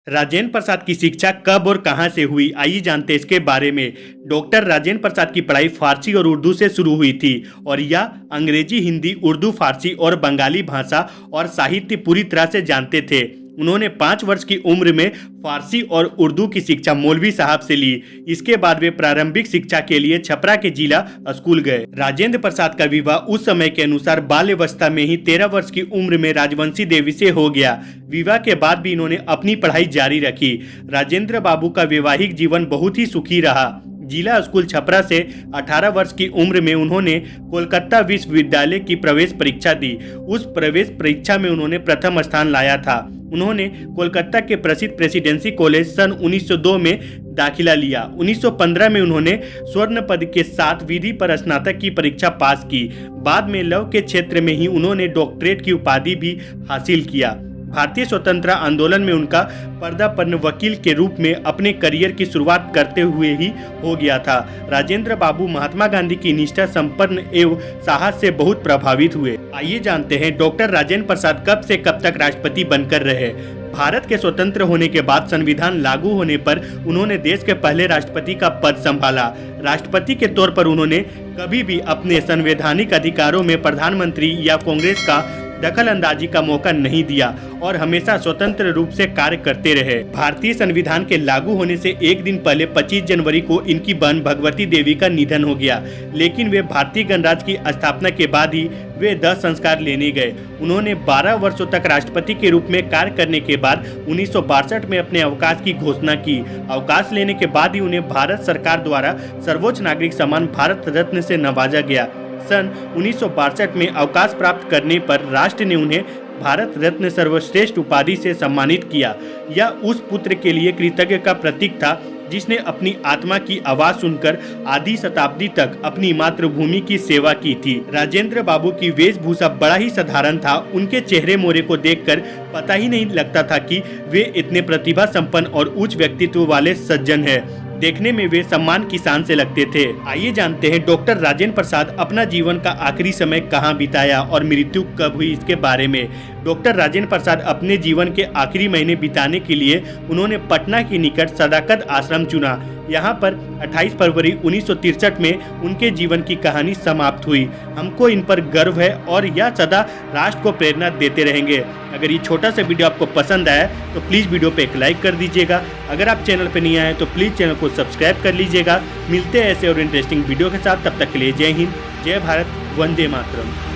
राजेंद्र प्रसाद की शिक्षा कब और कहां से हुई, आइए जानते हैं इसके बारे में। डॉक्टर राजेंद्र प्रसाद की पढ़ाई फारसी और उर्दू से शुरू हुई थी और यह अंग्रेजी, हिंदी, उर्दू, फारसी और बंगाली भाषा और साहित्य पूरी तरह से जानते थे। उन्होंने 5 वर्ष की उम्र में फारसी और उर्दू की शिक्षा मौलवी साहब से ली। इसके बाद वे प्रारंभिक शिक्षा के लिए छपरा के जिला स्कूल गए। राजेंद्र प्रसाद का विवाह उस समय के अनुसार बाल्यावस्था में ही 13 वर्ष की उम्र में राजवंशी देवी से हो गया। विवाह के बाद भी इन्होंने अपनी पढ़ाई जारी रखी। राजेंद्र बाबू का वैवाहिक जीवन बहुत ही सुखी रहा। जिला स्कूल छपरा से 18 वर्ष की उम्र में उन्होंने कोलकाता विश्वविद्यालय की प्रवेश परीक्षा दी। उस प्रवेश परीक्षा में उन्होंने प्रथम स्थान लाया था। उन्होंने कोलकाता के प्रसिद्ध प्रेसिडेंसी कॉलेज सन 1902 में दाखिला लिया। 1915 में उन्होंने स्वर्ण पद के साथ विधि पर स्नातक की परीक्षा पास की। बाद में लव के क्षेत्र में ही उन्होंने डॉक्टरेट की उपाधि भी हासिल किया। भारतीय स्वतंत्रता आंदोलन में उनका पर्दापन्न वकील के रूप में अपने करियर की शुरुआत करते हुए ही हो गया था। राजेंद्र बाबू महात्मा गांधी की निष्ठा संपन्न एवं साहस से बहुत प्रभावित हुए। आइए जानते हैं डॉक्टर राजेंद्र प्रसाद कब से कब तक राष्ट्रपति बनकर रहे। भारत के स्वतंत्र होने के बाद संविधान लागू होने पर उन्होंने देश के पहले राष्ट्रपति का पद संभाला। राष्ट्रपति के तौर पर उन्होंने कभी भी अपने संवैधानिक अधिकारों में प्रधानमंत्री या कांग्रेस का दखल अंदाजी का मौका नहीं दिया और हमेशा स्वतंत्र रूप से कार्य करते रहे। भारतीय संविधान के लागू होने से एक दिन पहले 25 जनवरी को इनकी बहन भगवती देवी का निधन हो गया, लेकिन वे भारतीय गणराज्य की स्थापना के बाद ही वे दाह संस्कार लेने गए। उन्होंने 12 वर्षों तक राष्ट्रपति के रूप में कार्य करने के बाद 1962 में अपने अवकाश की घोषणा की। अवकाश लेने के बाद ही उन्हें भारत सरकार द्वारा सर्वोच्च नागरिक सम्मान भारत रत्न से नवाजा गया। सन 1962 में अवकाश प्राप्त करने पर राष्ट्र ने उन्हें भारत रत्न सर्वश्रेष्ठ उपाधि से सम्मानित किया। यह उस पुत्र के लिए कृतज्ञता का प्रतीक था जिसने अपनी आत्मा की आवाज सुनकर आधी शताब्दी तक अपनी मातृभूमि की सेवा की थी। राजेंद्र बाबू की वेशभूषा बड़ा ही साधारण था। उनके चेहरे मोहरे को देखकर पता ही नहीं लगता था कि वे इतने प्रतिभा संपन्न और उच्च व्यक्तित्व वाले सज्जन हैं। देखने में वे सम्मान की शान से लगते थे। आइए जानते हैं डॉक्टर राजेंद्र प्रसाद अपना जीवन का आखिरी समय कहां बिताया और मृत्यु कब हुई, इसके बारे में। डॉक्टर राजेंद्र प्रसाद अपने जीवन के आखिरी महीने बिताने के लिए उन्होंने पटना के निकट सदाकत आश्रम चुना। यहाँ पर 28 फरवरी 1963 में उनके जीवन की कहानी समाप्त हुई। हमको इन पर गर्व है और यह सदा राष्ट्र को प्रेरणा देते रहेंगे। अगर ये छोटा सा वीडियो आपको पसंद आया तो प्लीज़ वीडियो पे एक लाइक कर दीजिएगा। अगर आप चैनल पे नहीं आए तो प्लीज़ चैनल को सब्सक्राइब कर लीजिएगा। मिलते हैं ऐसे और इंटरेस्टिंग वीडियो के साथ, तब तक के लिए जय हिंद, जय भारत, वंदे मातरम।